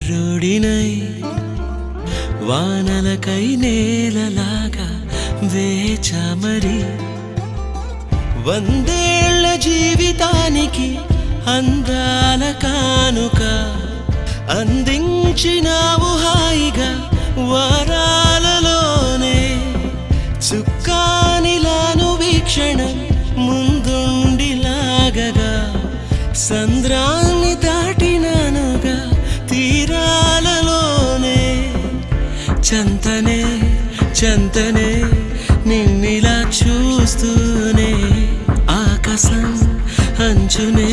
రోడినై వానలకై నేలలాగా వేచామరి వందేళ్ల జీవితానికి అందాల కానుక అందించినావు హాయిగా వారాలలోనే చుక్కానిలాను వీక్షణం ముందుండి లాగగా సంద్రాన్ని దాటినానుగా తీరాలలోనే చంతనే చంతనే నిన్నిలా చూస్తూనే ఆకాశం అంచునే